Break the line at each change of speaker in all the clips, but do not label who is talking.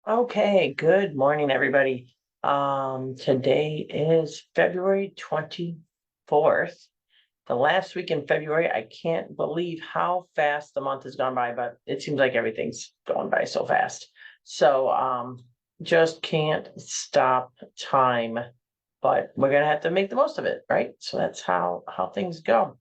Okay, good morning, everybody. Today is February 24th, the last week in February. I can't believe how fast the month has gone by, but it seems like everything's going by so fast. So, just can't stop time, but we're gonna have to make the most of it, right? So that's how things go.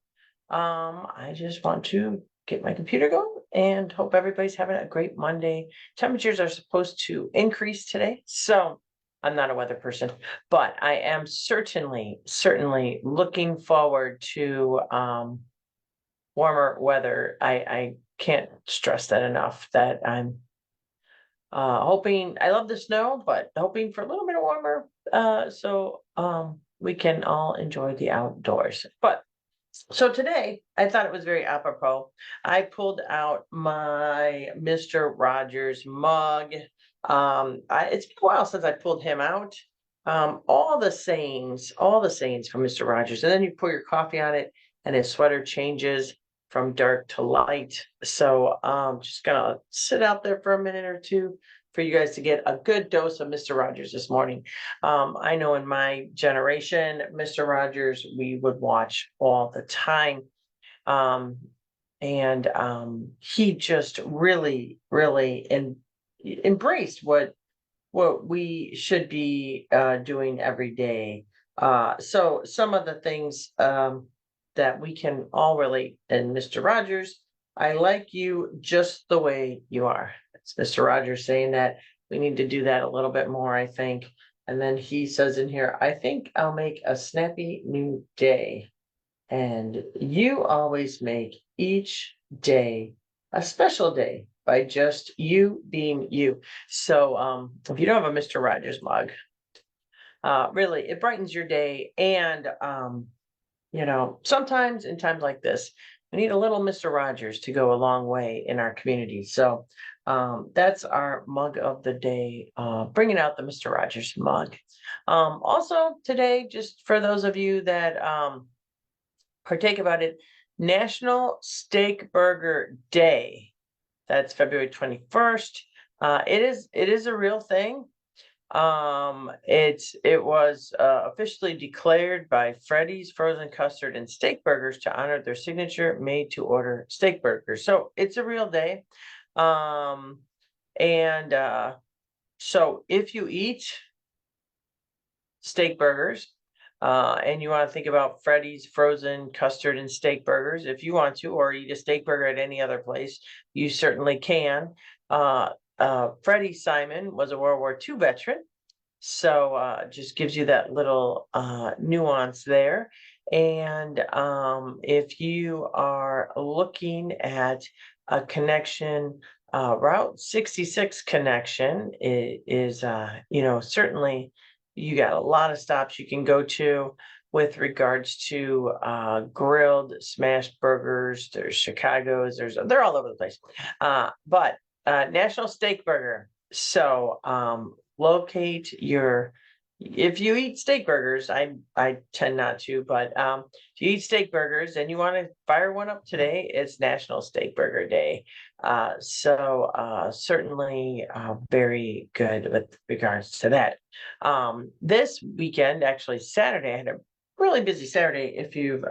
I just want to get my computer going and hope everybody's having a great Monday. Temperatures are supposed to increase today, so I'm not a weather person, but I am certainly looking forward to warmer weather. I can't stress that enough that I'm hoping. I love the snow, but hoping for a little bit of warmer so we can all enjoy the outdoors. But so today, I thought it was very apropos. I pulled out my Mr. Rogers mug. It's been a while since I pulled him out. All the sayings from Mr. Rogers, and then you pour your coffee on it, and his sweater changes from dark to light. So just gonna sit out there for a minute or two for you guys to get a good dose of Mr. Rogers this morning. I know in my generation, Mr. Rogers, we would watch all the time. Um, and he just really embraced what we should be doing every day. So some of the things that we can all relate. And Mr. Rogers, I like you just the way you are. It's Mr. Rogers saying that. We need to do that a little bit more, I think. And then he says in here, I think I'll make a snappy new day. And you always make each day a special day by just you being you. So if you don't have a Mr. Rogers mug, really it brightens your day. And sometimes in times like this, we need a little Mr. Rogers to go a long way in our community. So that's our mug of the day, bringing out the Mr. Rogers mug. Also today, just for those of you that partake about it, National Steak Burger Day. That's February 21st. It is a real thing. It was officially declared by Freddy's Frozen Custard and Steak Burgers to honor their signature made to order steak burgers. So it's a real day. And so if you eat steak burgers, and you want to think about Freddy's frozen custard and steak burgers, if you want to, or eat a steak burger at any other place, you certainly can. Freddie Simon was a World War II veteran, so just gives you that little nuance there. And if you are looking at a connection, Route 66 connection is certainly you got a lot of stops you can go to with regards to grilled smashed burgers. There's Chicago's, they're all over the place. But National Steak Burger. So locate your, if you eat steak burgers, I tend not to, but if you eat steak burgers and you want to fire one up today, it's National Steak Burger Day. So certainly very good with regards to that. This weekend, actually Saturday, I had a really busy Saturday. If you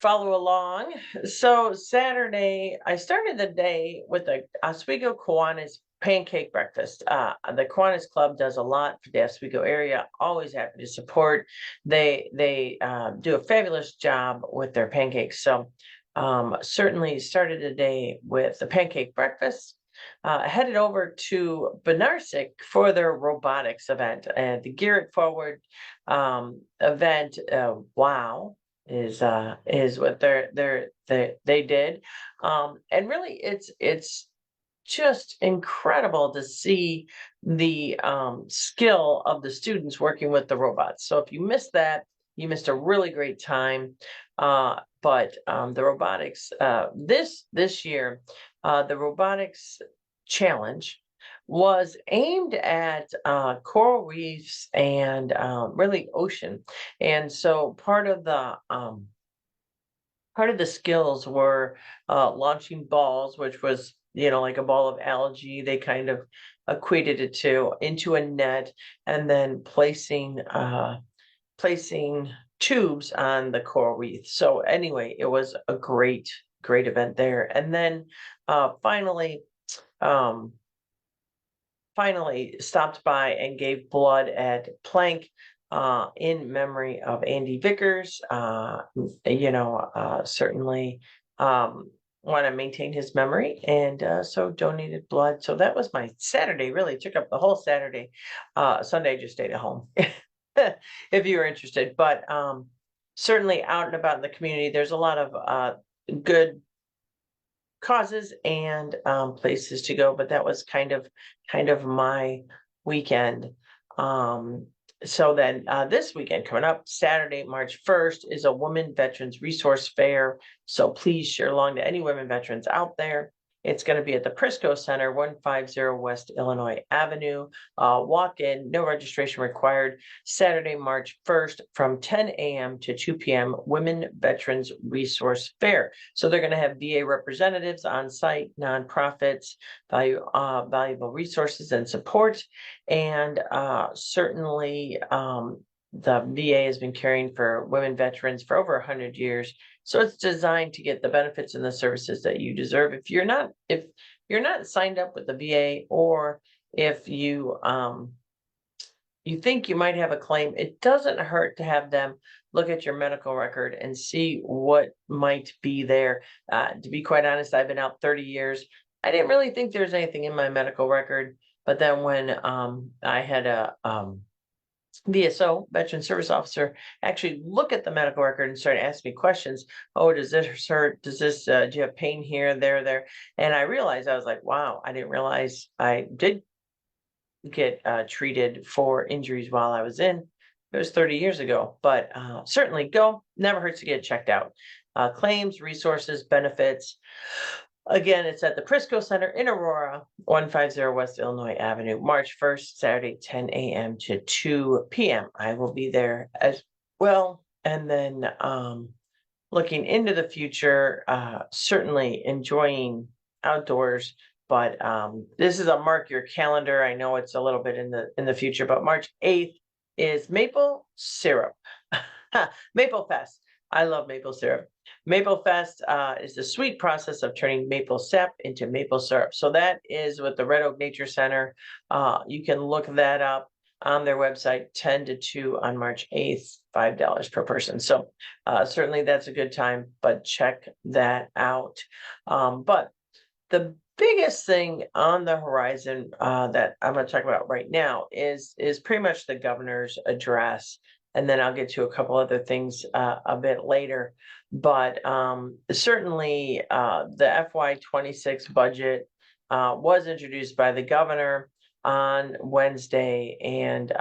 follow along. So Saturday, I started the day with a Oswego Kiwanis pancake breakfast. The Kiwanis Club does a lot for the Oswego area. Always happy to support. They do a fabulous job with their pancakes. So certainly started the day with the pancake breakfast. Headed over to Benarsic for their robotics event, and the Gear It Forward event. Wow, is what they did, and really it's just incredible to see the skill of the students working with the robots. So if you missed that, you missed a really great time. But the robotics this year, the robotics challenge was aimed at coral reefs and really ocean. And so part of the skills were launching balls, which was like a ball of algae, they kind of equated it to, into a net, and then placing tubes on the coral reef. So anyway, it was a great event there. And then finally, um, stopped by and gave blood at Plank in memory of Andy Vickers. Certainly want to maintain his memory, and so donated blood. So that was my Saturday. Really took up the whole Saturday. Sunday I just stayed at home. If you were interested, but certainly out and about in the community, there's a lot of good causes and places to go, but that was kind of my weekend. So then this weekend coming up, Saturday, March 1st, is a Women Veterans Resource Fair. So please share along to any women veterans out there. It's going to be at the Prisco Center, 150 West Illinois Avenue. Walk-in, no registration required. Saturday, March 1st from 10 a.m. to 2 p.m. Women Veterans Resource Fair. So they're going to have VA representatives on site, nonprofits, valuable resources and support. And certainly the VA has been caring for women veterans for over 100 years. So it's designed to get the benefits and the services that you deserve. If you're not signed up with the VA, or if you think you might have a claim, it doesn't hurt to have them look at your medical record and see what might be there. To be quite honest, I've been out 30 years. I didn't really think there's anything in my medical record, but then when I had a VSO, Veteran Service Officer, actually look at the medical record and start asking me questions. Oh, does this hurt? Does this, do you have pain here, there? And I realized, I was like, wow, I didn't realize I did get treated for injuries while I was in. It was 30 years ago, but certainly go. Never hurts to get checked out. Claims, resources, benefits. Again, it's at the Prisco Center in Aurora, 150 West Illinois Avenue, March 1st, Saturday, 10 a.m. to 2 p.m. I will be there as well. And then looking into the future, certainly enjoying outdoors, but this is a mark your calendar. I know it's a little bit in the future, but March 8th is maple syrup. Maple Fest. I love maple syrup. Maple Fest is the sweet process of turning maple sap into maple syrup. So that is with the Red Oak Nature Center. You can look that up on their website, 10 to 2 on March 8th, $5 per person. So certainly that's a good time, but check that out. But the biggest thing on the horizon that I'm going to talk about right now is pretty much the governor's address. And then I'll get to a couple other things a bit later. But certainly the FY26 budget was introduced by the governor on Wednesday. And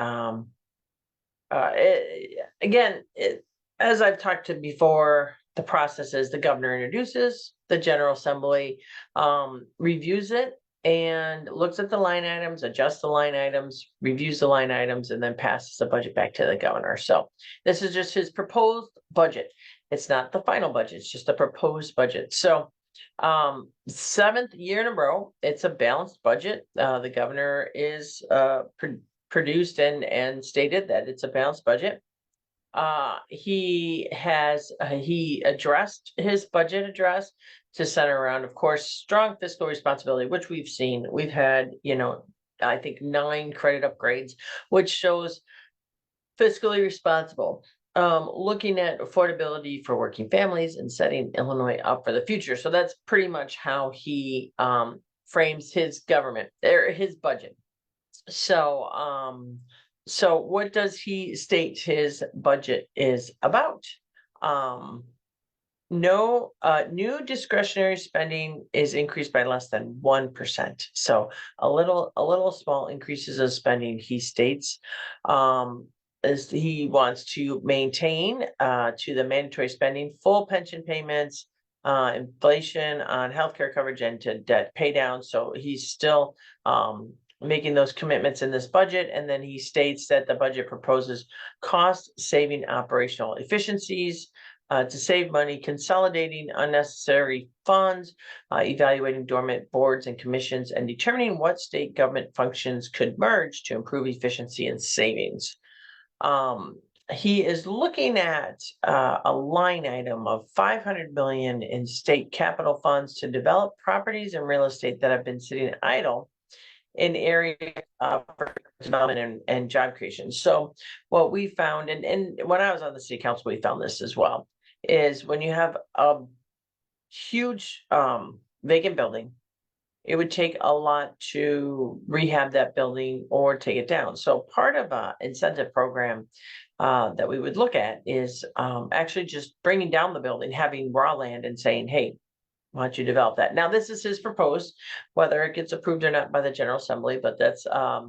as I've talked to before, the process is the governor introduces, the General Assembly reviews it and looks at the line items, adjusts the line items, reviews the line items, and then passes the budget back to the governor. So this is just his proposed budget. It's not the final budget, it's just a proposed budget. So 7th year in a row, it's a balanced budget. The governor is produced and stated that it's a balanced budget. He addressed his budget address to center around, of course, strong fiscal responsibility, which we've seen. We've had, I think 9 credit upgrades, which shows fiscally responsible. Looking at affordability for working families and setting Illinois up for the future. So that's pretty much how he frames his government or his budget. So what does he state his budget is about? No, new discretionary spending is increased by less than 1%. So a little small increases of spending, he states. As he wants to maintain to the mandatory spending, full pension payments, inflation on healthcare coverage, and to debt pay down. So he's still making those commitments in this budget. And then he states that the budget proposes cost-saving operational efficiencies, to save money, consolidating unnecessary funds, evaluating dormant boards and commissions, and determining what state government functions could merge to improve efficiency and savings. He is looking at a line item of 500 million in state capital funds to develop properties and real estate that have been sitting idle in areas for development and job creation. So what we found, and when I was on the city council, we found this as well, is when you have a huge vacant building, it would take a lot to rehab that building or take it down. So part of an incentive program that we would look at is actually just bringing down the building, having raw land and saying, hey, why don't you develop that? Now, this is his proposed, whether it gets approved or not by the General Assembly, but that's a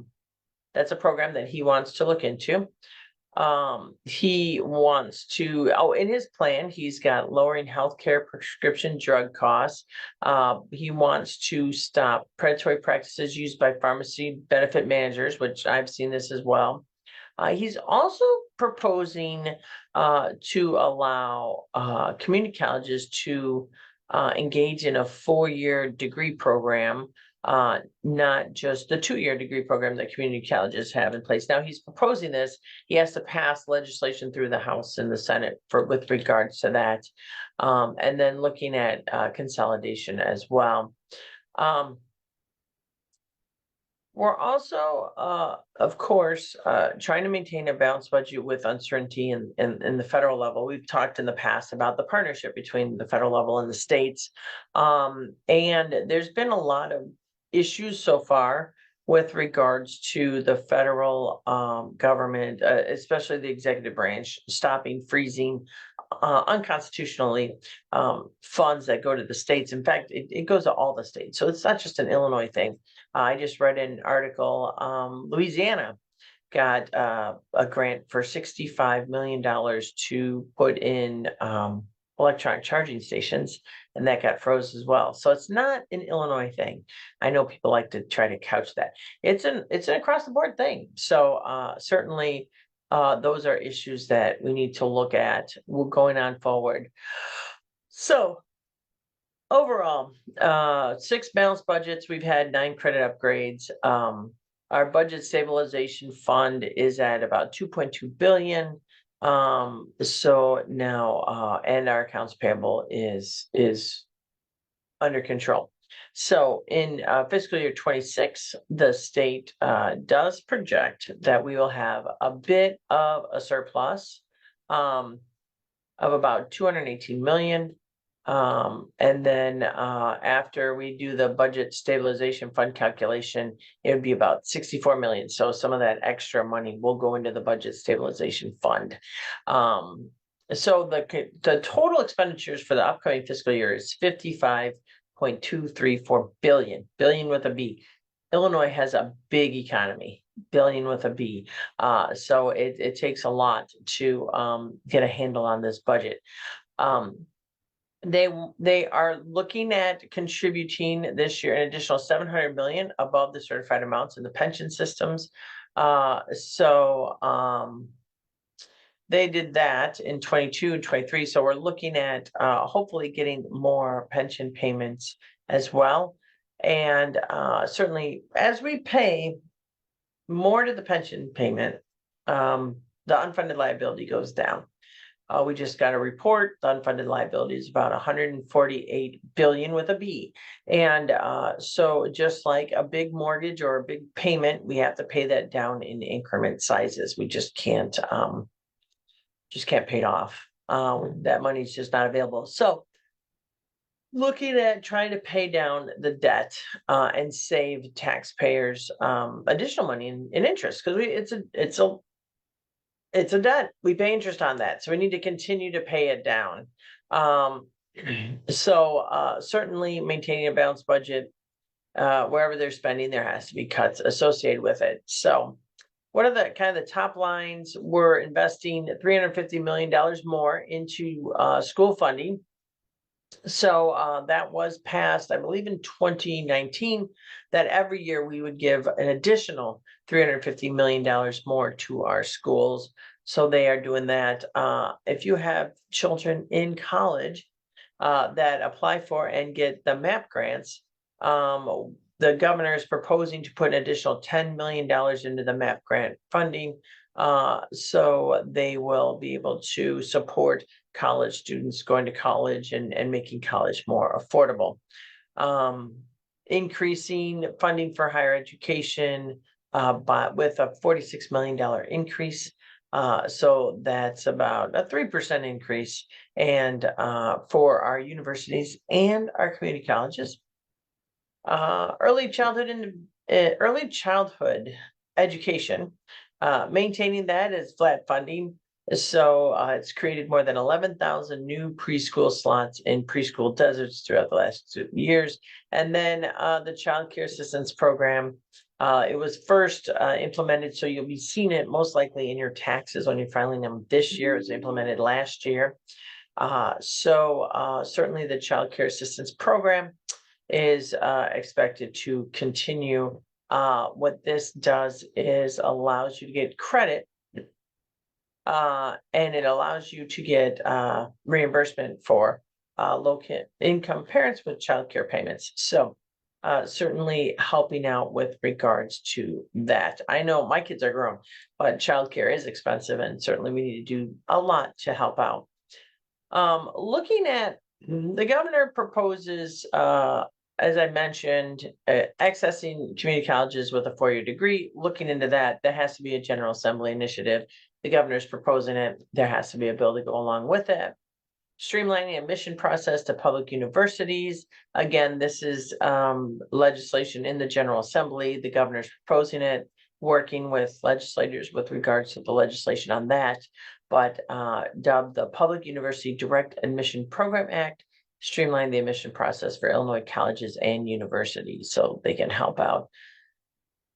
program that he wants to look into. He wants to, in his plan, he's got lowering healthcare prescription drug costs. He wants to stop predatory practices used by pharmacy benefit managers, which I've seen this as well. He's also proposing to allow community colleges to engage in a 4-year degree program, not just the 2-year degree program that community colleges have in place. Now he's proposing this. He has to pass legislation through the House and the Senate with regards to that, and then looking at consolidation as well. We're also, of course, trying to maintain a balanced budget with uncertainty in the federal level. We've talked in the past about the partnership between the federal level and the states. And there's been a lot of issues so far with regards to the federal government, especially the executive branch, stopping, freezing, unconstitutionally funds that go to the states. In fact, it goes to all the states. So it's not just an Illinois thing. I just read an article, Louisiana got a grant for $65 million to put in electronic charging stations, and that got froze as well. So it's not an Illinois thing. I know people like to try to couch that. It's an across the board thing. So certainly those are issues that we need to look at going on forward. So overall, 6 balanced budgets. We've had 9 credit upgrades. Our budget stabilization fund is at about 2.2 billion. So now, and our accounts payable is under control. So in fiscal year 26, the state does project that we will have a bit of a surplus of about 218 million. And then after we do the budget stabilization fund calculation, it would be about 64 million. So some of that extra money will go into the budget stabilization fund. So the total expenditures for the upcoming fiscal year is 55.234 billion with a B. Illinois has a big economy, billion with a B. So it takes a lot to get a handle on this budget. They are looking at contributing this year an additional 700 million above the certified amounts in the pension systems. They did that in 22 and 23. So we're looking at hopefully getting more pension payments as well. And certainly as we pay more to the pension payment, the unfunded liability goes down. We just got a report. The unfunded liability is about 148 billion with a B. And so just like a big mortgage or a big payment, we have to pay that down in increment sizes. We just can't pay it off. That money's just not available. So looking at trying to pay down the debt and save taxpayers additional money in interest, because it's a debt. We pay interest on that. So we need to continue to pay it down. So certainly maintaining a balanced budget, wherever they're spending, there has to be cuts associated with it. So what are the kind of the top lines? We're investing $350 million more into school funding. So that was passed, I believe, in 2019, that every year we would give an additional $350 million more to our schools. So they are doing that. If you have children in college that apply for and get the MAP grants, the governor is proposing to put an additional $10 million into the MAP grant funding. So they will be able to support college students going to college and making college more affordable. Increasing funding for higher education but with a $46 million increase. So that's about a 3% increase. And for our universities and our community colleges, early childhood education, maintaining that as flat funding. So it's created more than 11,000 new preschool slots in preschool deserts throughout the last 2 years. And then the Child Care Assistance Program, it was first implemented, so you'll be seeing it most likely in your taxes when you're filing them this year. It was implemented last year. Certainly the Child Care Assistance Program is expected to continue. What this does is allows you to get credit and it allows you to get reimbursement for low income parents with childcare payments. So certainly helping out with regards to that. I know my kids are grown, but childcare is expensive and certainly we need to do a lot to help out. Looking at the governor proposes, as I mentioned, accessing community colleges with a 4-year degree. Looking into that, there has to be a General Assembly initiative. The governor's proposing it. There has to be a bill to go along with it. Streamlining admission process to public universities. Again, this is legislation in the General Assembly. The governor's proposing it, working with legislators with regards to the legislation on that, but dubbed the Public University Direct Admission Program Act, streamline the admission process for Illinois colleges and universities so they can help out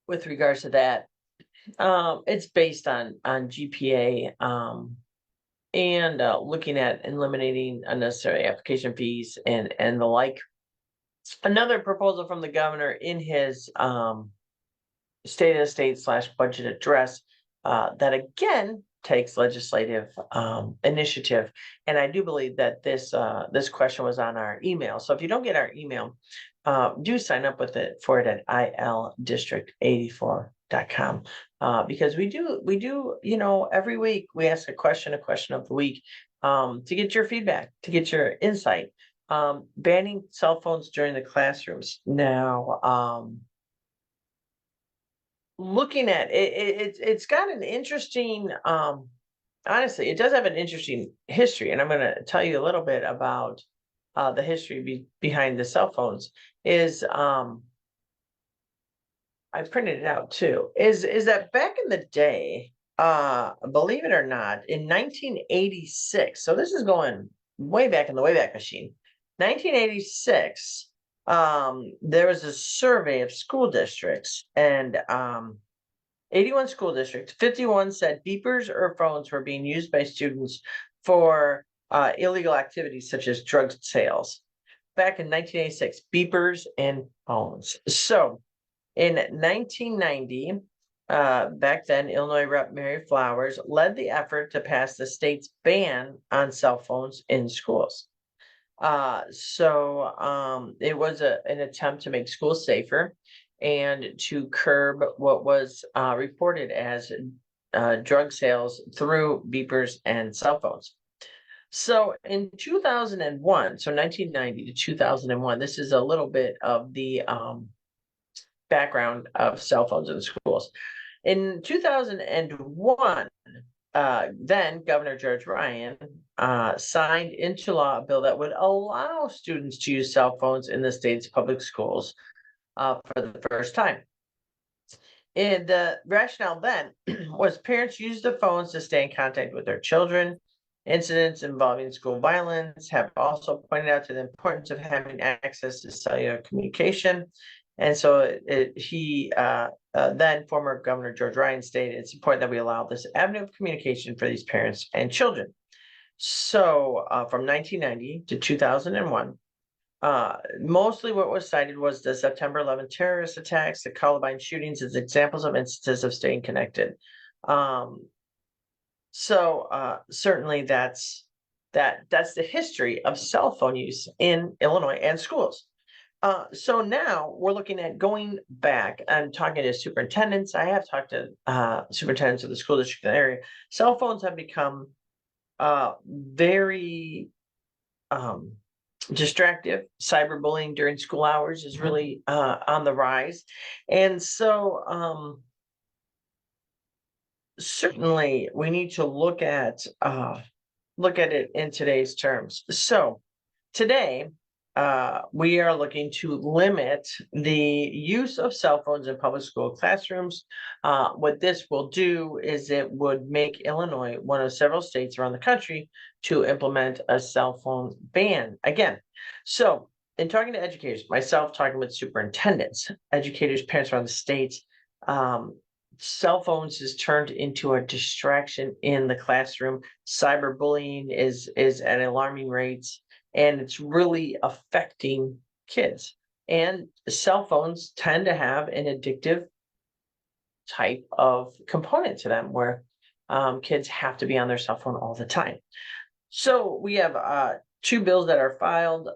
with regards to that. It's based on GPA and looking at eliminating unnecessary application fees and the like. Another proposal from the governor in his state of the state / budget address that again takes legislative initiative. And I do believe that this question was on our email. So if you don't get our email, do sign up for it at ildistrict84.com. Because we do, every week we ask a question of the week to get your feedback, to get your insight. Banning cell phones during the classrooms. Now, looking at it, it's got an interesting, honestly, it does have an interesting history. And I'm going to tell you a little bit about the history behind the cell phones. I printed it out too, is that back in the day, believe it or not, in 1986, so this is going way back in the Wayback Machine, 1986, there was a survey of school districts and 81 school districts, 51 said beepers or phones were being used by students for illegal activities such as drug sales. Back in 1986, beepers and phones. So in 1990, back then, Illinois Rep. Mary Flowers led the effort to pass the state's ban on cell phones in schools. It was an attempt to make schools safer and to curb what was reported as drug sales through beepers and cell phones. So in 2001, so 1990 to 2001, this is a little bit of the background of cell phones in schools. In 2001, then Governor George Ryan signed into law a bill that would allow students to use cell phones in the state's public schools for the first time. And the rationale then was parents use the phones to stay in contact with their children. Incidents involving school violence have also pointed out to the importance of having access to cellular communication. And so then former Governor George Ryan stated it's important that we allow this avenue of communication for these parents and children. So from 1990 to 2001, mostly what was cited was the September 11th terrorist attacks, the Columbine shootings as examples of instances of staying connected. Certainly that's the history of cell phone use in Illinois and schools. So now we're looking at going back and talking to superintendents. I have talked to superintendents of the school district in the area. Cell phones have become very um, distractive. Cyberbullying during school hours is really on the rise, and certainly we need to look at it in today's terms. So today, we are looking to limit the use of cell phones in public school classrooms. What this will do is it would make Illinois one of several states around the country to implement a cell phone ban again. So, in talking to educators, myself talking with superintendents, educators, parents around the state, um, cell phones is turned into a distraction in the classroom. Cyberbullying is at alarming rates, and it's really affecting kids. And cell phones tend to have an addictive type of component to them where kids have to be on their cell phone all the time. So we have two bills that are filed,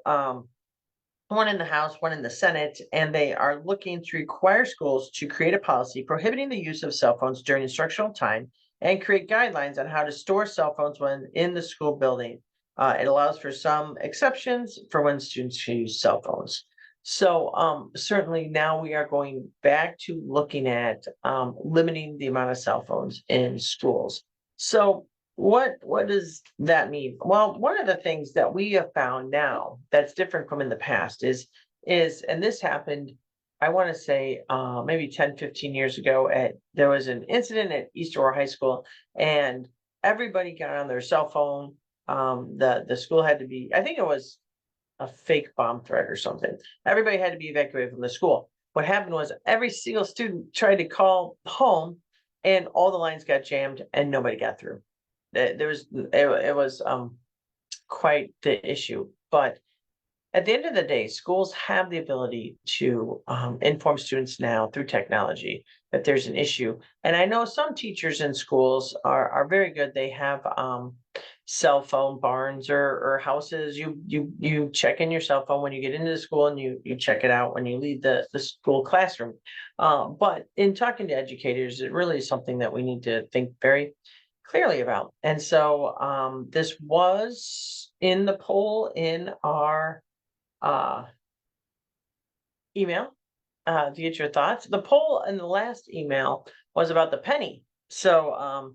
one in the House, one in the Senate, and they are looking to require schools to create a policy prohibiting the use of cell phones during instructional time and create guidelines on how to store cell phones when in the school building. It allows for some exceptions for when students use cell phones. So certainly now we are going back to looking at limiting the amount of cell phones in schools. So what does that mean? Well, one of the things that we have found now that's different from in the past is and this happened, I want to say maybe 10, 15 years ago. There was an incident at East Aurora High School, and everybody got on their cell phone. The school had to be, I think it was a fake bomb threat or something. Everybody had to be evacuated from the school. What happened was every single student tried to call home, and all the lines got jammed and nobody got through. It was quite the issue. But at the end of the day, schools have the ability to inform students now through technology that there's an issue. And I know some teachers in schools are very good. They have cell phone barns or houses. You check in your cell phone when you get into the school, and you check it out when you leave the school classroom. But in talking to educators, it really is something that we need to think very clearly about. And so this was in the poll in our email to get your thoughts. The poll in the last email was about the penny. So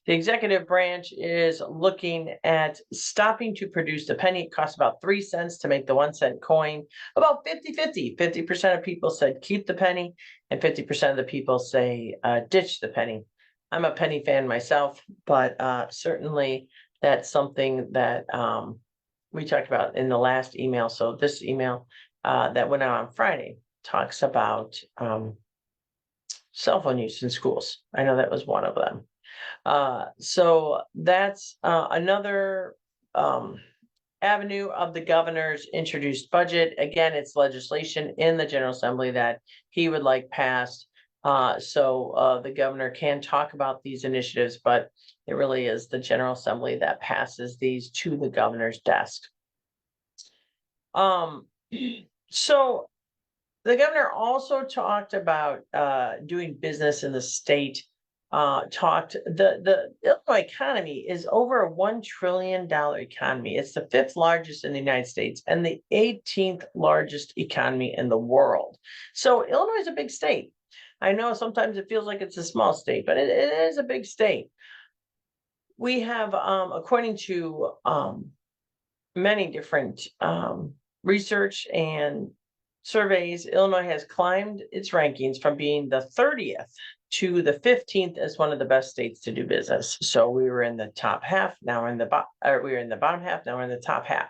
the executive branch is looking at stopping to produce the penny. It costs about 3 cents to make the 1 cent coin. About 50-50. 50% of people said keep the penny, and 50% of the people say ditch the penny. I'm a penny fan myself, but certainly that's something that we talked about in the last email. So this email that went out on Friday talks about cell phone use in schools. I know that was one of them. So that's another avenue of the governor's introduced budget. Again, it's legislation in the General Assembly that he would like passed. So the governor can talk about these initiatives, but it really is the General Assembly that passes these to the governor's desk. So the governor also talked about doing business in the state. The Illinois economy is over a $1 trillion economy. It's the 5th largest in the United States and the 18th largest economy in the world. So Illinois is a big state. I know sometimes it feels like it's a small state, but it is a big state. We have, according to many different research and surveys, Illinois has climbed its rankings from being the 30th to the 15th as one of the best states to do business. So we were in the top half, now we're in the we were in the bottom half, now we're in the top half.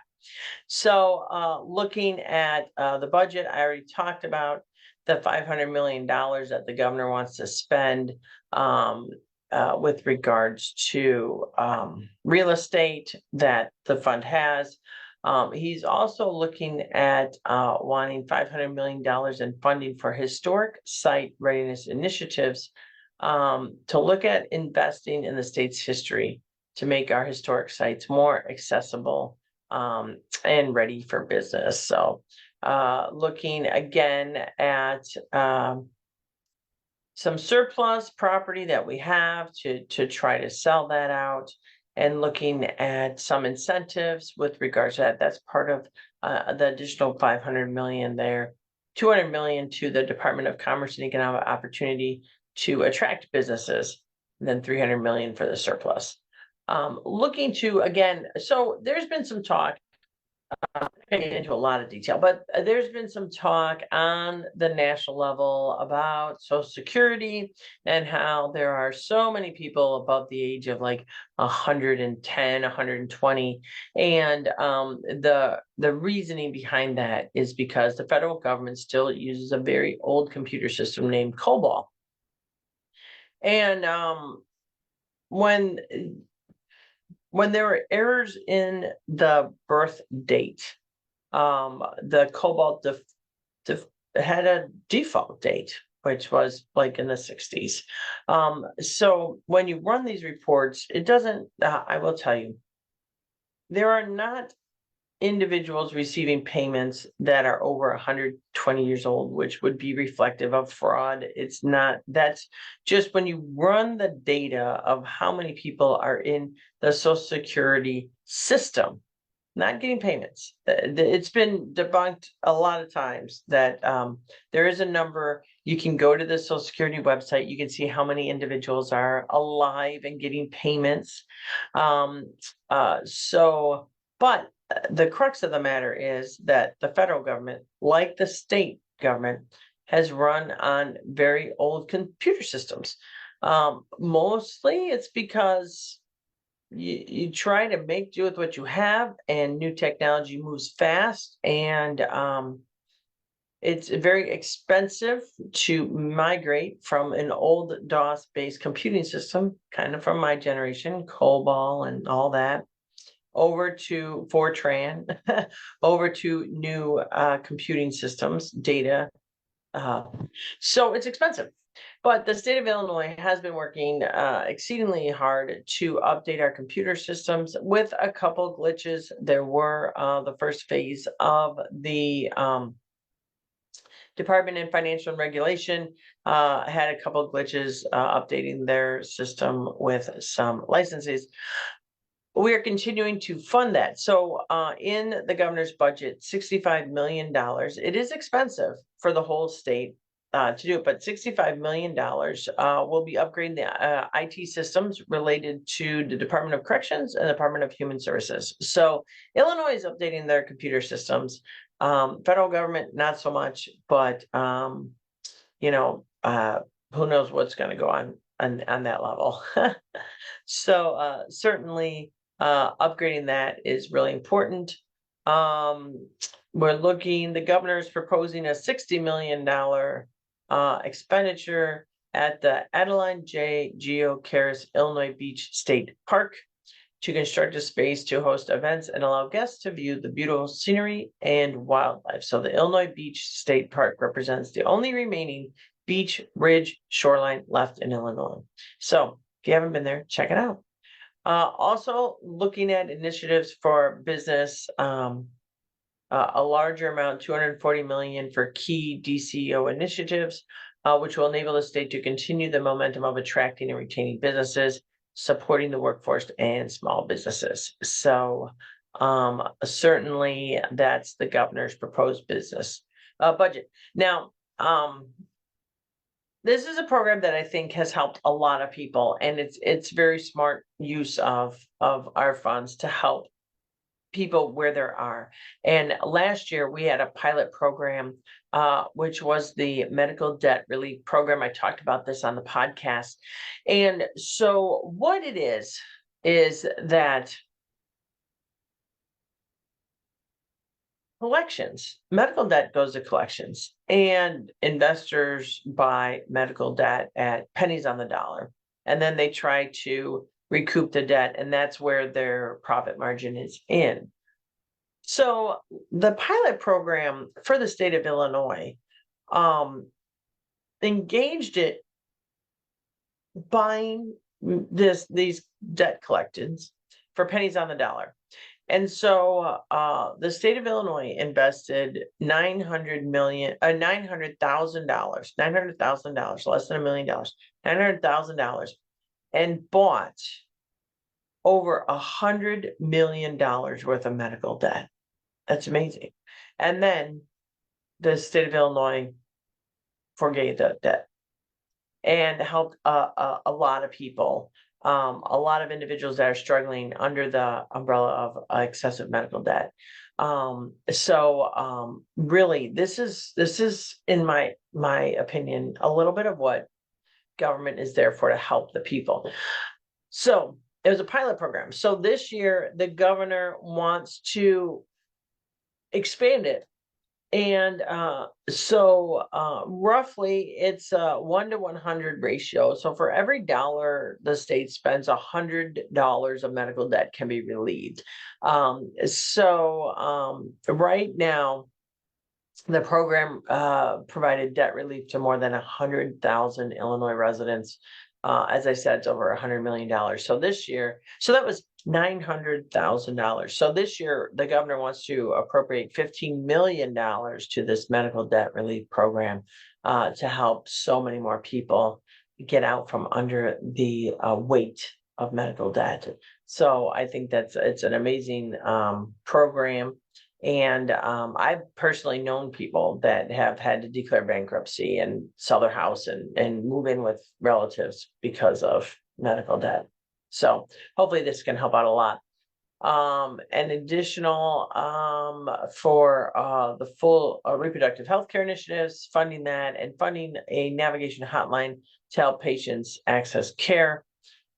So looking at the budget, I already talked about the $500 million that the governor wants to spend with regards to real estate that the fund has. He's also looking at wanting $500 million in funding for historic site readiness initiatives to look at investing in the state's history to make our historic sites more accessible and ready for business. So looking again at some surplus property that we have to try to sell that out, and looking at some incentives with regards to that. That's part of the additional 500 million there, 200 million to the Department of Commerce and Economic Opportunity to attract businesses, and then 300 million for the surplus. Looking to, again, so there's been some talk, get into a lot of detail, but there's been some talk on the national level about Social Security and how there are so many people above the age of like 110, 120. And the reasoning behind that is because the federal government still uses a very old computer system named COBOL. And when there were errors in the birth date, the Cobalt had a default date, which was like in the 60s. So when you run these reports, it doesn't, I will tell you, there are not individuals receiving payments that are over 120 years old, which would be reflective of fraud. It's not, that's just when you run the data of how many people are in the Social Security system not getting payments. It's been debunked a lot of times that there is a number. You can go to the Social Security website. You can see how many individuals are alive and getting payments. But the crux of the matter is that the federal government, like the state government, has run on very old computer systems. Mostly it's because you try to make do with what you have, and new technology moves fast, and it's very expensive to migrate from an old DOS-based computing system, kind of from my generation, COBOL and all that, over to Fortran, over to new computing systems, data. So it's expensive. But the state of Illinois has been working exceedingly hard to update our computer systems with a couple glitches. There were the first phase of the Department of Financial and Regulation had a couple glitches updating their system with some licenses. We are continuing to fund that. So in the governor's budget, $65 million. It is expensive for the whole state to do it, but $65 million will be upgrading the IT systems related to the Department of Corrections and the Department of Human Services. So Illinois is updating their computer systems. Federal government, not so much, but who knows what's going to go on that level. So certainly upgrading that is really important. We're looking, the governor is proposing a $60 million expenditure at the Adeline J. Geocaris Illinois Beach State Park to construct a space to host events and allow guests to view the beautiful scenery and wildlife. So the Illinois Beach State Park represents the only remaining beach ridge shoreline left in Illinois. So if you haven't been there, check it out. Also looking at initiatives for business, a larger amount, 240 million for key DCO initiatives, which will enable the state to continue the momentum of attracting and retaining businesses, supporting the workforce and small businesses. So certainly that's the governor's proposed business budget. Now, this is a program that I think has helped a lot of people, and it's very smart use of our funds to help people where there are. And last year we had a pilot program, which was the medical debt relief program. I talked about this on the podcast. And so what it is that collections, medical debt goes to collections, and investors buy medical debt at pennies on the dollar. And then they try to recoup the debt, and that's where their profit margin is in. So the pilot program for the state of Illinois engaged it buying these debt collections for pennies on the dollar. And so the state of Illinois invested $900,000, less than $1 million, $900,000, and bought over $100 million worth of medical debt. That's amazing. And then the state of Illinois forgave the debt and helped a lot of people, a lot of individuals that are struggling under the umbrella of excessive medical debt. Really, this is in my opinion a little bit of what government is there for, to help the people. So it was a pilot program. So this year the governor wants to expand it. And roughly it's a 1 to 100 ratio. So for every dollar the state spends, $100 of medical debt can be relieved. Right now, the program provided debt relief to more than 100,000 Illinois residents. As I said, it's over $100 million. So this year, so that was $900,000. So this year, the governor wants to appropriate $15 million to this medical debt relief program to help so many more people get out from under the weight of medical debt. So I think it's an amazing program. And I've personally known people that have had to declare bankruptcy and sell their house and move in with relatives because of medical debt. So hopefully this can help out a lot. An additional for the full reproductive health care initiatives, funding that, and funding a navigation hotline to help patients access care.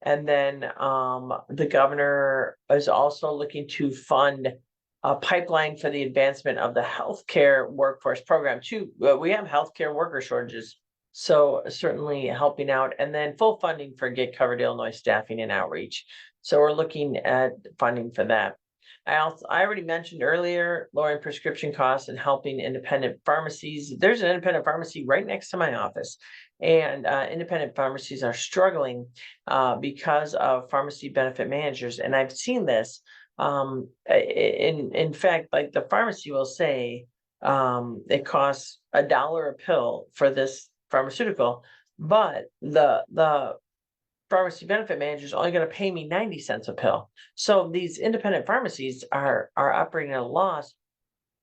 And then the governor is also looking to fund a pipeline for the advancement of the healthcare workforce program too. We have healthcare worker shortages, so certainly helping out. And then full funding for Get Covered Illinois staffing and outreach. So we're looking at funding for that. I already mentioned earlier, lowering prescription costs and helping independent pharmacies. There's an independent pharmacy right next to my office, and independent pharmacies are struggling because of pharmacy benefit managers. And I've seen this. In fact, like the pharmacy will say, it costs $1 a pill for this pharmaceutical, but the pharmacy benefit manager is only going to pay me 90 cents a pill. So these independent pharmacies are operating at a loss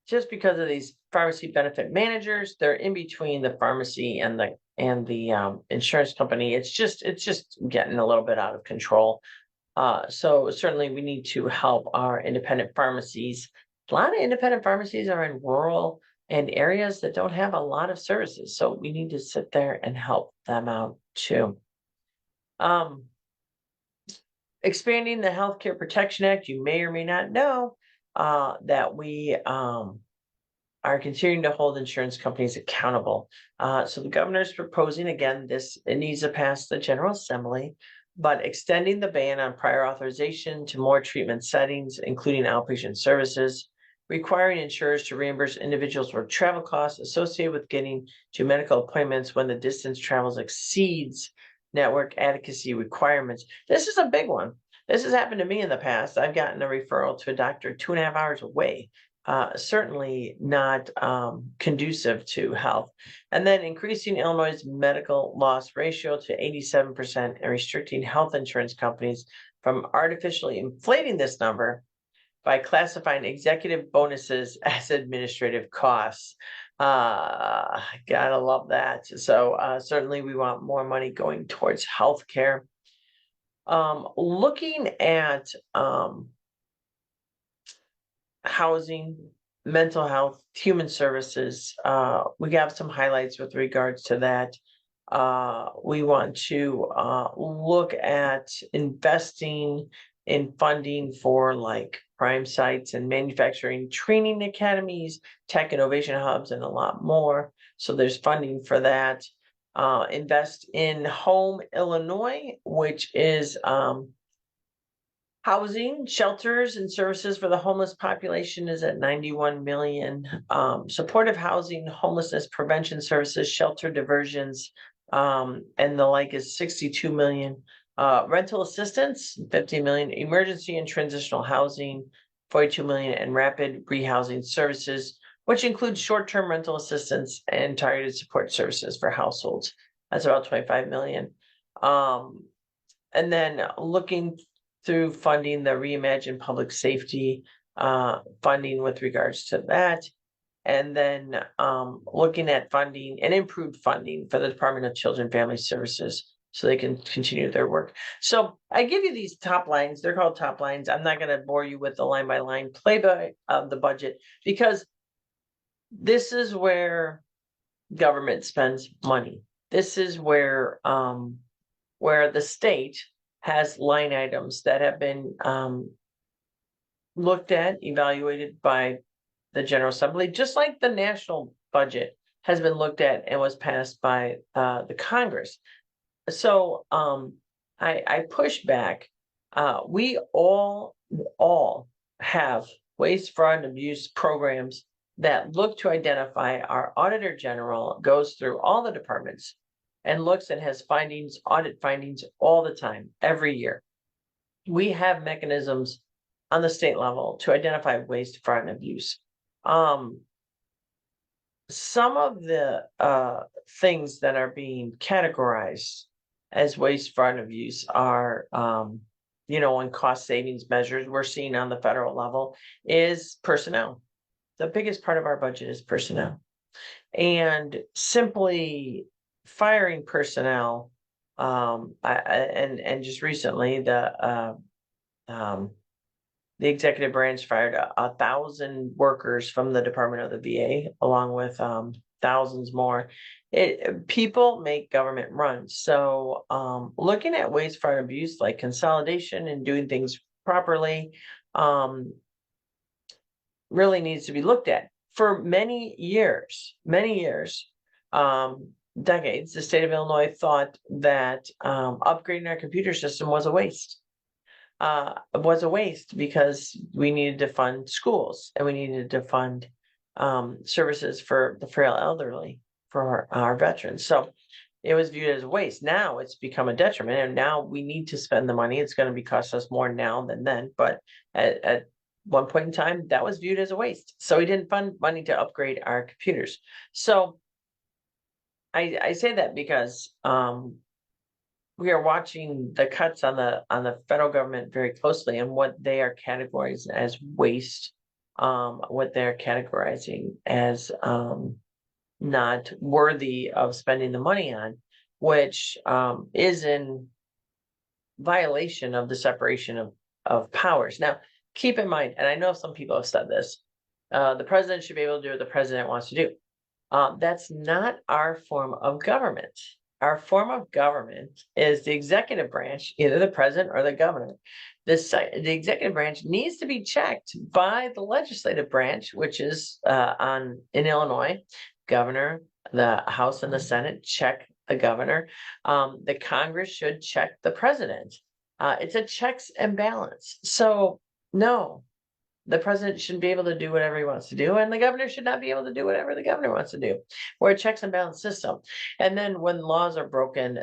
just because of these pharmacy benefit managers. They're in between the pharmacy and the insurance company. It's just getting a little bit out of control. So certainly we need to help our independent pharmacies. A lot of independent pharmacies are in rural and areas that don't have a lot of services. So we need to sit there and help them out too. Expanding the Healthcare Protection Act, you may or may not know that we are continuing to hold insurance companies accountable. So the governor is proposing, again, it needs to pass the General Assembly, but extending the ban on prior authorization to more treatment settings, including outpatient services, requiring insurers to reimburse individuals for travel costs associated with getting to medical appointments when the distance travels exceeds network adequacy requirements. This is a big one. This has happened to me in the past. I've gotten a referral to a doctor 2.5 hours away. Certainly not conducive to health. And then increasing Illinois' medical loss ratio to 87% and restricting health insurance companies from artificially inflating this number by classifying executive bonuses as administrative costs. Gotta love that. So certainly we want more money going towards healthcare. Looking at housing, mental health, human services, we have some highlights with regards to that. We want to look at investing in funding for like prime sites and manufacturing training academies, tech innovation hubs, and a lot more. So there's funding for that. Invest in Home Illinois, which is housing, shelters, and services for the homeless population is at 91 million. Supportive housing, homelessness prevention services, shelter diversions, and the like is 62 million. Rental assistance, 50 million. Emergency and transitional housing, 42 million, and rapid rehousing services, which includes short-term rental assistance and targeted support services for households. That's about 25 million. And then looking through funding the reimagined public safety funding with regards to that. And then looking at funding and improved funding for the Department of Children and Family Services so they can continue their work. So I give you these top lines. They're called top lines. I'm not going to bore you with the line by line playbook of the budget, because this is where government spends money. This is where the state has line items that have been looked at, evaluated by the General Assembly, just like the national budget has been looked at and was passed by the Congress. So I push back. We all have waste, fraud, and abuse programs that look to identify. Our Auditor General goes through all the departments and looks and has findings, audit findings all the time, every year. We have mechanisms on the state level to identify waste, fraud, and abuse. Some of the things that are being categorized as waste, fraud, and abuse are, and cost savings measures we're seeing on the federal level is personnel. The biggest part of our budget is personnel, and simply firing personnel. And just recently, the executive branch fired 1,000 workers from the Department of the VA, along with thousands more. People make government run. So looking at waste, fraud, and abuse, like consolidation and doing things properly, really needs to be looked at. For many years, decades, the state of Illinois thought that upgrading our computer system was a waste. Because we needed to fund schools and we needed to fund services for the frail elderly, for our veterans. So it was viewed as a waste. Now it's become a detriment, and now we need to spend the money. It's going to be cost us more now than then, but at one point in time, that was viewed as a waste. So we didn't fund money to upgrade our computers. So I say that because we are watching the cuts on the federal government very closely, and what they are categorizing as waste, what they're categorizing as not worthy of spending the money on, which is in violation of the separation of powers. Now, keep in mind, and I know some people have said this, the president should be able to do what the president wants to do. That's not our form of government. Our form of government is the executive branch, either the president or the governor. The executive branch needs to be checked by the legislative branch, which is in Illinois, governor, the House and the Senate check the governor. The Congress should check the president. It's a checks and balance. So no, the president shouldn't be able to do whatever he wants to do, and the governor should not be able to do whatever the governor wants to do. We're a checks and balance system. And then when laws are broken,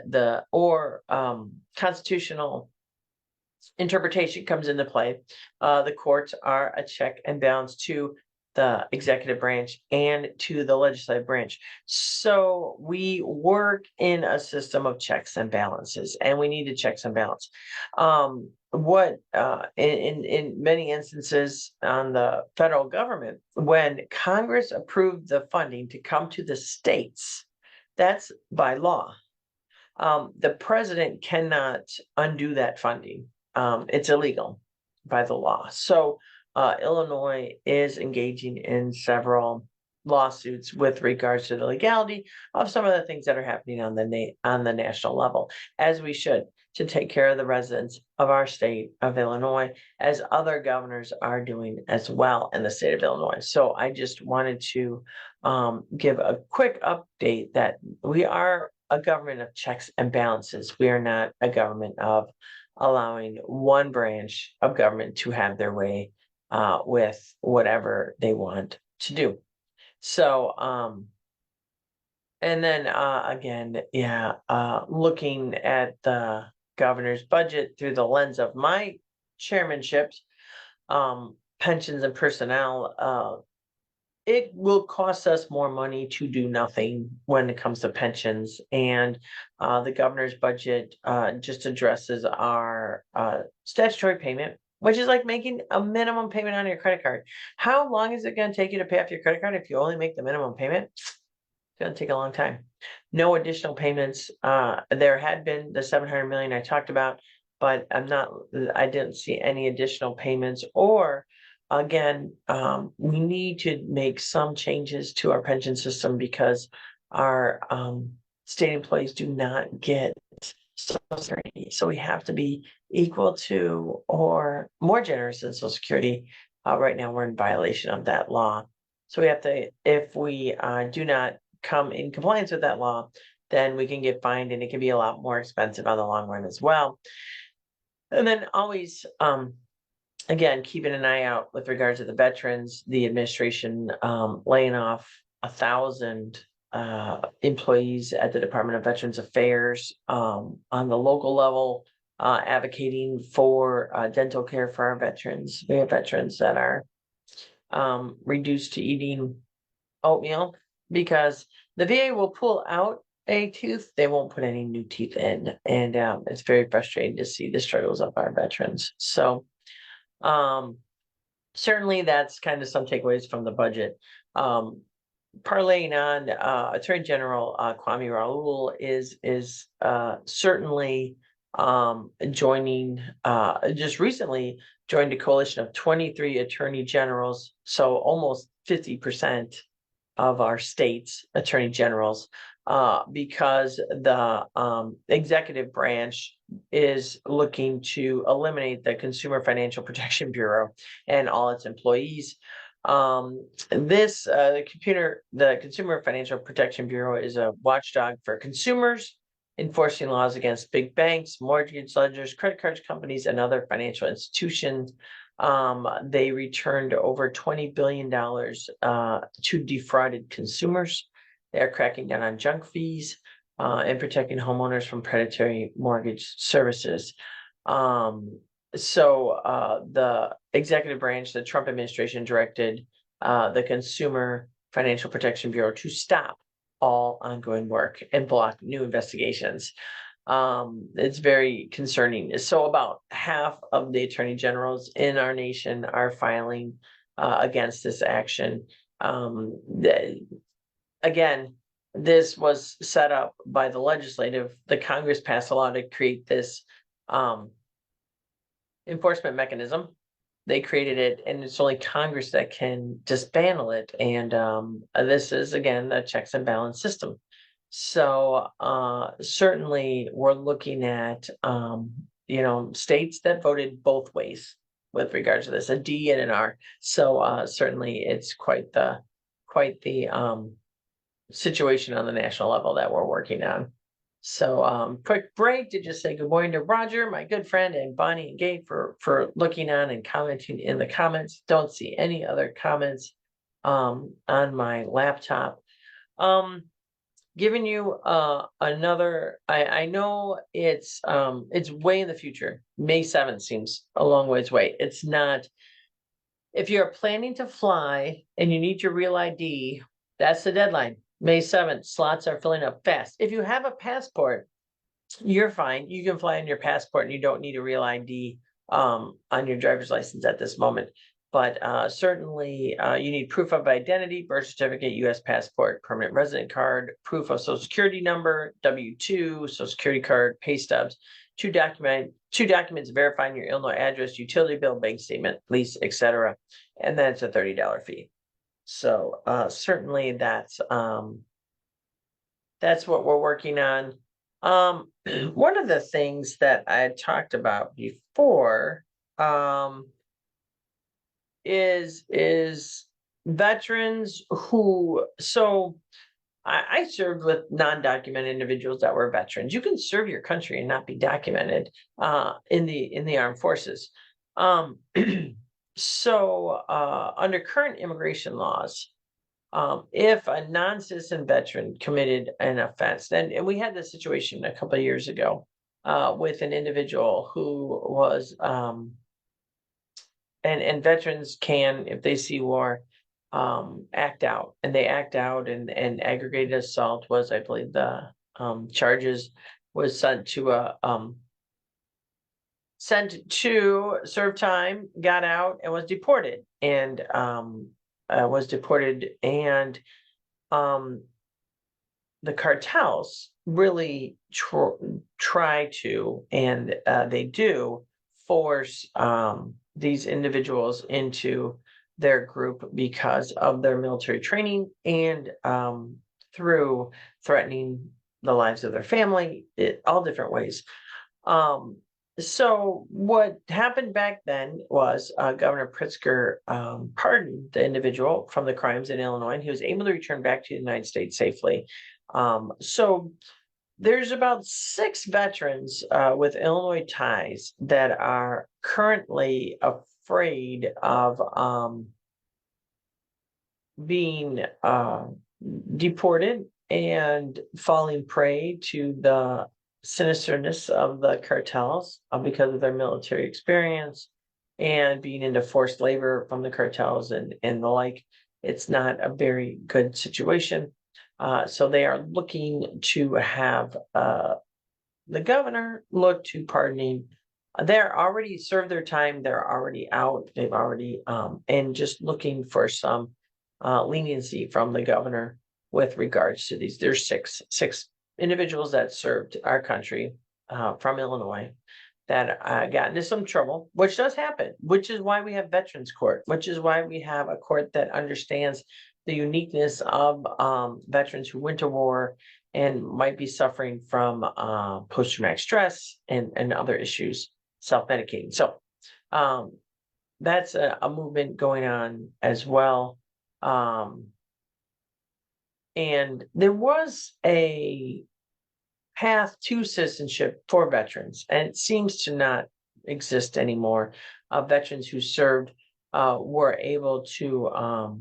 constitutional interpretation comes into play. The courts are a check and balance to the executive branch and to the legislative branch. So we work in a system of checks and balances, and we need to checks and balance. In many instances on the federal government, when Congress approved the funding to come to the states, that's by law. The president cannot undo that funding. It's illegal by the law. So Illinois is engaging in several lawsuits with regards to the legality of some of the things that are happening on the national level, as we should, to take care of the residents of our state of Illinois, as other governors are doing as well in the state of Illinois. So I just wanted to give a quick update that we are a government of checks and balances. We are not a government of allowing one branch of government to have their way with whatever they want to do. So And then again, yeah, looking at the governor's budget through the lens of my chairmanships, pensions and personnel, it will cost us more money to do nothing when it comes to pensions. And the governor's budget just addresses our statutory payment, which is like making a minimum payment on your credit card. How long is it going to take you to pay off your credit card if you only make the minimum payment? It's going to take a long time. No additional payments. There had been the 700 million I talked about, but I didn't see any additional payments. Or again, we need to make some changes to our pension system because our state employees do not get Social Security. So we have to be equal to or more generous than Social Security. Right now, we're in violation of that law. So we have to, if we do not come in compliance with that law, then we can get fined, and it can be a lot more expensive on the long run as well. And then always, again, keeping an eye out with regards to the veterans, the administration laying off 1,000 employees at the Department of Veterans Affairs, on the local level, advocating for dental care for our veterans. We have veterans that are reduced to eating oatmeal because the VA will pull out a tooth, they won't put any new teeth in. And it's very frustrating to see the struggles of our veterans. So certainly that's kind of some takeaways from the budget. Parlaying on Attorney General Kwame Raoul is certainly joining, just recently joined a coalition of 23 attorney generals, so almost 50% of our state's attorney generals, because the executive branch is looking to eliminate the Consumer Financial Protection Bureau and all its employees. The Consumer Financial Protection Bureau is a watchdog for consumers, enforcing laws against big banks, mortgage lenders, credit card companies, and other financial institutions. They returned over $20 billion to defrauded consumers. They are cracking down on junk fees and protecting homeowners from predatory mortgage services. So the executive branch, the Trump administration, directed the Consumer Financial Protection Bureau to stop all ongoing work and block new investigations. It's very concerning. So about half of the attorney generals in our nation are filing against this action. Again, this was set up by the Congress passed a law to create this enforcement mechanism. They created it, and it's only Congress that can dismantle it. And this is, again, a checks and balance system. So certainly we're looking at, states that voted both ways with regards to this, a D and an R. So certainly it's quite the situation on the national level that we're working on. So quick break to just say good morning to Roger, my good friend, and Bonnie and Gabe for looking on and commenting in the comments. Don't see any other comments on my laptop. Giving you another, I know it's way in the future. May 7th seems a long ways away. It's not. If you're planning to fly and you need your real ID, that's the deadline. May 7th, slots are filling up fast. If you have a passport, you're fine. You can fly on your passport and you don't need a real ID on your driver's license at this moment. But certainly you need proof of identity, birth certificate, U.S. passport, permanent resident card, proof of Social Security number, W-2, Social Security card, pay stubs, two documents verifying your Illinois address, utility bill, bank statement, lease, etc. And then it's a $30 fee. So certainly that's what we're working on. One of the things that I had talked about before is veterans who, so I served with non-documented individuals that were veterans. You can serve your country and not be documented in the armed forces. So under current immigration laws, If a non-citizen veteran committed an offense, and we had this situation a couple of years ago with an individual who was, and veterans can, if they see war, act out, and they act out, and aggravated assault was, I believe, the charges, was sent to serve time, got out, and was deported, and the cartels really try to, and they do force these individuals into their group because of their military training, and through threatening the lives of their family, all different ways. So what happened back then was Governor Pritzker pardoned the individual from the crimes in Illinois, and he was able to return back to the United States safely. So there's about 6 veterans with Illinois ties that are currently afraid of being deported and falling prey to the sinisterness of the cartels because of their military experience and being into forced labor from the cartels and the like. It's not a very good situation. So they are looking to have the governor look to pardoning. They're already served their time. They're already out. They've already, and just looking for some leniency from the governor with regards to these. There's six individuals that served our country from Illinois that got into some trouble, which does happen, which is why we have Veterans Court, which is why we have a court that understands the uniqueness of veterans who went to war and might be suffering from post-traumatic stress and other issues, self-medicating. So that's a movement going on as well. And there was a path to citizenship for veterans, and it seems to not exist anymore. Veterans who served were able to,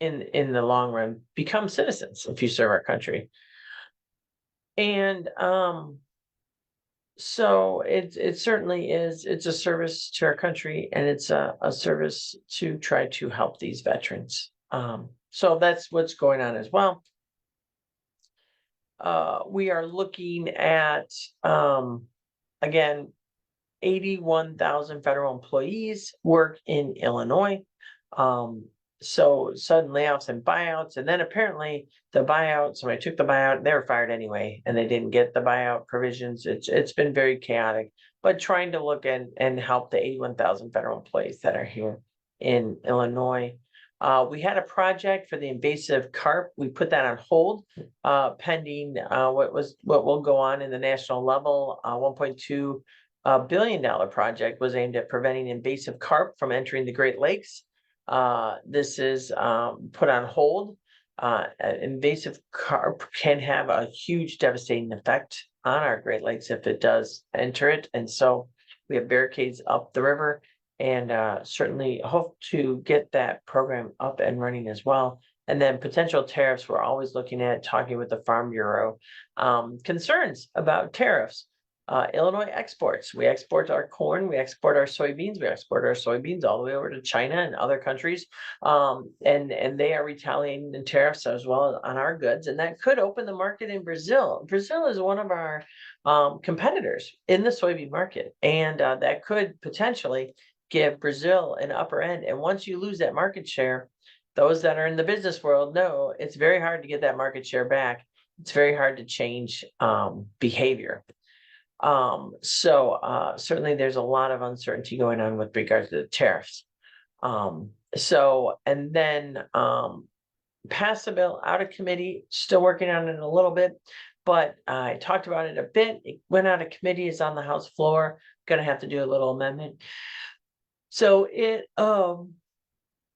in the long run, become citizens if you serve our country. And so it certainly is. It's a service to our country, and it's a service to try to help these veterans. So that's what's going on as well. We are looking at, again, 81,000 federal employees work in Illinois. So sudden layoffs and buyouts, and then apparently the buyout, somebody took the buyout, they were fired anyway, and they didn't get the buyout provisions. It's been very chaotic, but trying to look and help the 81,000 federal employees that are here in Illinois. We had a project for the invasive carp. We put that on hold, pending what will go on in the national level. $1.2 billion project was aimed at preventing invasive carp from entering the Great Lakes. This is put on hold. Invasive carp can have a huge devastating effect on our Great Lakes if it does enter it. And so we have barricades up the river, and certainly hope to get that program up and running as well. And then potential tariffs, we're always looking at, talking with the Farm Bureau. Concerns about tariffs. Illinois exports. We export our corn, we export our soybeans, all the way over to China and other countries. And they are retaliating the tariffs as well on our goods. And that could open the market in Brazil. Brazil is one of our competitors in the soybean market. And that could potentially give Brazil an upper end. And once you lose that market share, those that are in the business world know it's very hard to get that market share back. It's very hard to change behavior. So certainly there's a lot of uncertainty going on with regards to the tariffs. And then pass the bill out of committee, still working on it a little bit, but I talked about it a bit. It went out of committee, is on the House floor, gonna have to do a little amendment. So it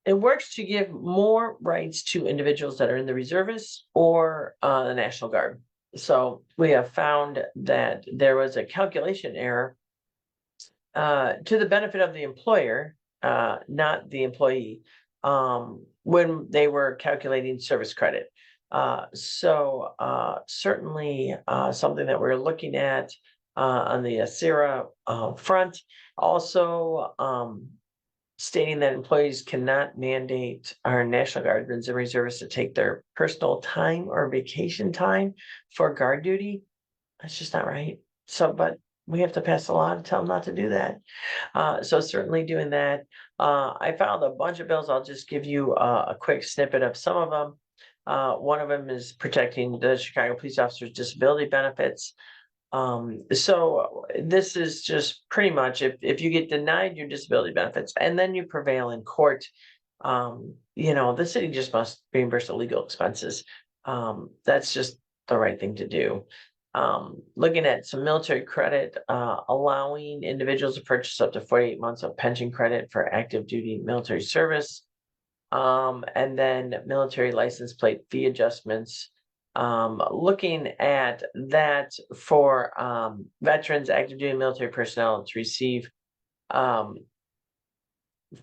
works to give more rights to individuals that are in the reservists or the National Guard. So we have found that there was a calculation error to the benefit of the employer, not the employee. when they were calculating service credit. Certainly something that we're looking at on the ASERA front. Also, stating that employees cannot mandate our National Guardsmen and reservists to take their personal time or vacation time for guard duty. That's just not right. So, but we have to pass a law to tell them not to do that. So certainly doing that. I filed a bunch of bills. I'll just give you a quick snippet of some of them. One of them is protecting the Chicago police officers' disability benefits. So this is just pretty much if you get denied your disability benefits and then you prevail in court, the city just must reimburse the legal expenses. That's just the right thing to do. Looking at some military credit, allowing individuals to purchase up to 48 months of pension credit for active duty military service. And then military license plate fee adjustments. Looking at that for veterans, active duty military personnel to receive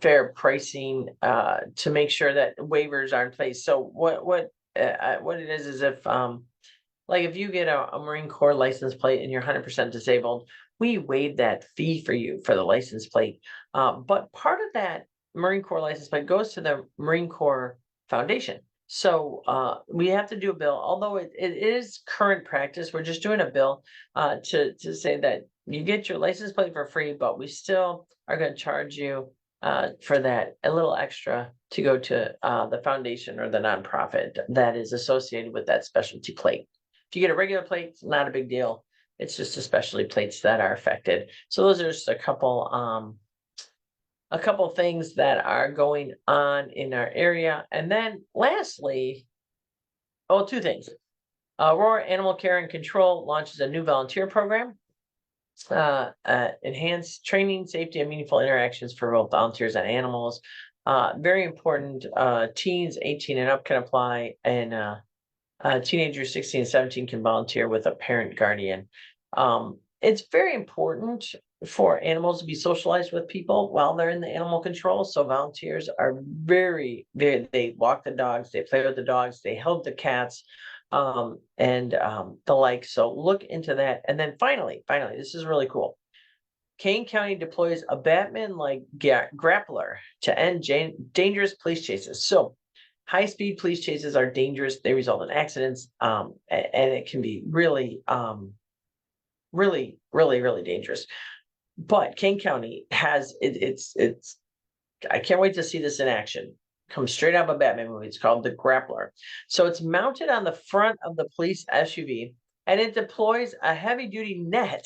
fair pricing to make sure that waivers are in place. So what it is if like if you get a Marine Corps license plate and you're 100% disabled, we waive that fee for you for the license plate. But part of that Marine Corps license plate goes to the Marine Corps Foundation. So we have to do a bill, although it is current practice. We're just doing a bill to say that you get your license plate for free, but we still are going to charge you for that a little extra to go to the foundation or the nonprofit that is associated with that specialty plate. If you get a regular plate, it's not a big deal. It's just especially plates that are affected. So those are just a couple things that are going on in our area. And then lastly, two things. Aurora Animal Care and Control launches a new volunteer program. Enhanced training, safety, and meaningful interactions for both volunteers and animals. Very important. Teens 18 and up can apply, and teenagers 16 and 17 can volunteer with a parent guardian. It's very important for animals to be socialized with people while they're in the animal control. So volunteers are very, they walk the dogs, they play with the dogs, they help the cats, and the like. So look into that. And then finally, this is really cool. Kane County deploys a Batman-like grappler to end dangerous police chases. So high-speed police chases are dangerous. They result in accidents, and it can be really, really, really, really dangerous. But Kane County has it's. I can't wait to see this in action. Comes straight out of a Batman movie. It's called the Grappler. So it's mounted on the front of the police SUV, and it deploys a heavy-duty net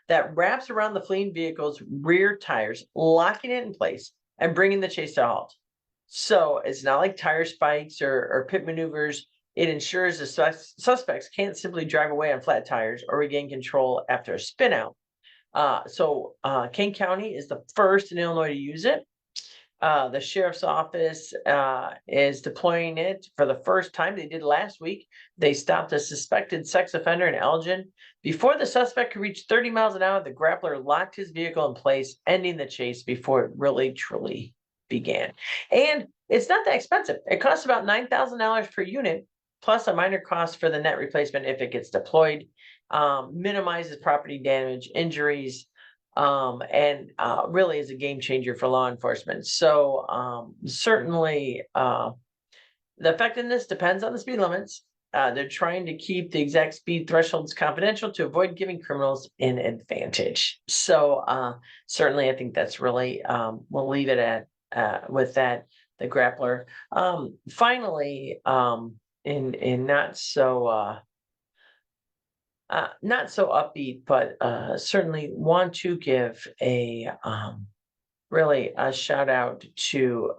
that wraps around the fleeing vehicle's rear tires, locking it in place and bringing the chase to a halt. So it's not like tire spikes or pit maneuvers. It ensures the suspects can't simply drive away on flat tires or regain control after a spin out. Kane County is the first in Illinois to use it. The sheriff's office is deploying it for the first time. They did last week. They stopped a suspected sex offender in Elgin. Before the suspect could reach 30 miles an hour, the grappler locked his vehicle in place, ending the chase before it really, truly began. And it's not that expensive. It costs about $9,000 per unit, plus a minor cost for the net replacement if it gets deployed. Minimizes property damage, injuries, and really is a game changer for law enforcement. So certainly the effectiveness depends on the speed limits. They're trying to keep the exact speed thresholds confidential to avoid giving criminals an advantage. So certainly I think that's really, we'll leave it at with that, the grappler. Finally, in not so upbeat, but certainly want to give a really a shout out to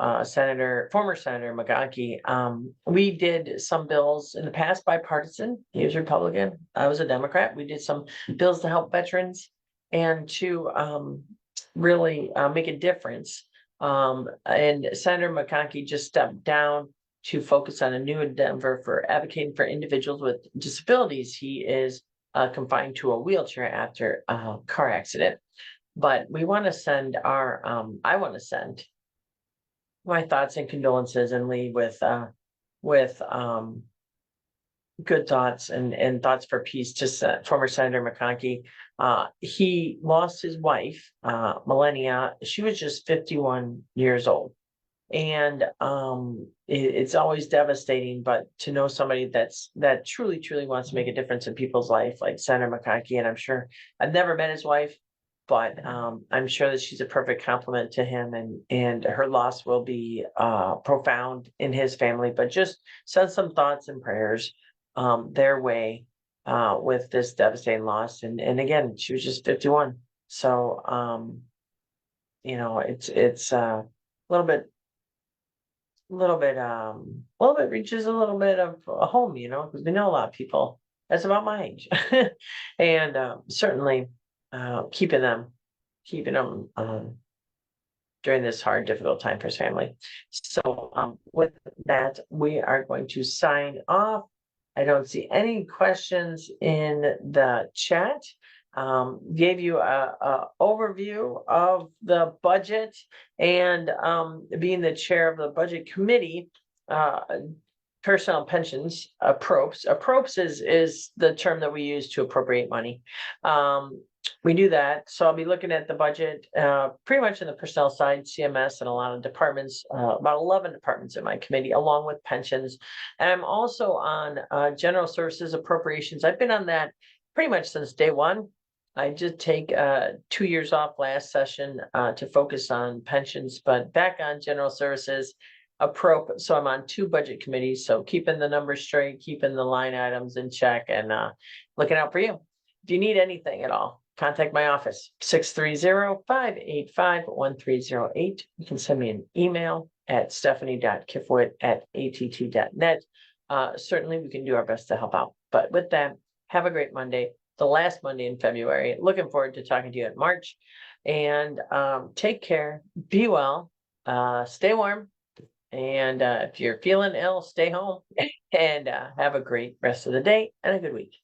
former Senator McGonkey. We did some bills in the past bipartisan. He was Republican. I was a Democrat. We did some bills to help veterans and to really make a difference. And Senator McConkey just stepped down to focus on a new endeavor for advocating for individuals with disabilities. He is confined to a wheelchair after a car accident. But we want to send I want to send my thoughts and condolences and leave with good thoughts and thoughts for peace to former Senator McConkey. He lost his wife, Melania. She was just 51 years old. And it's always devastating, but to know somebody that truly wants to make a difference in people's life, like Senator McConkey, and I'm sure I've never met his wife, but I'm sure that she's a perfect complement to him, and her loss will be profound in his family. But just send some thoughts and prayers their way with this devastating loss. And again, she was just 51, so it's a little bit reaches a little bit of a home, because we know a lot of people that's about my age. And certainly keeping them during this hard, difficult time for his family. So with that, we are going to sign off. I don't see any questions in the chat. Gave you a overview of the budget, and being the chair of the budget committee, personnel pensions, appropes is the term that we use to appropriate money. We do that. So I'll be looking at the budget pretty much in the personnel side, CMS, and a lot of departments, about 11 departments in my committee, along with pensions. And I'm also on general services appropriations. I've been on that pretty much since day one. I did take 2 years off last session to focus on pensions, but back on general services so I'm on 2 budget committees, so keeping the numbers straight, keeping the line items in check, and looking out for you. If you need anything at all, contact my office, 630-585-1308. You can send me an email at stephanie.kifowit@att.net. Certainly we can do our best to help out. But with that, have a great Monday, the last Monday in February. Looking forward to talking to you in March. And take care, be well, stay warm. And if you're feeling ill, stay home, and have a great rest of the day and a good week.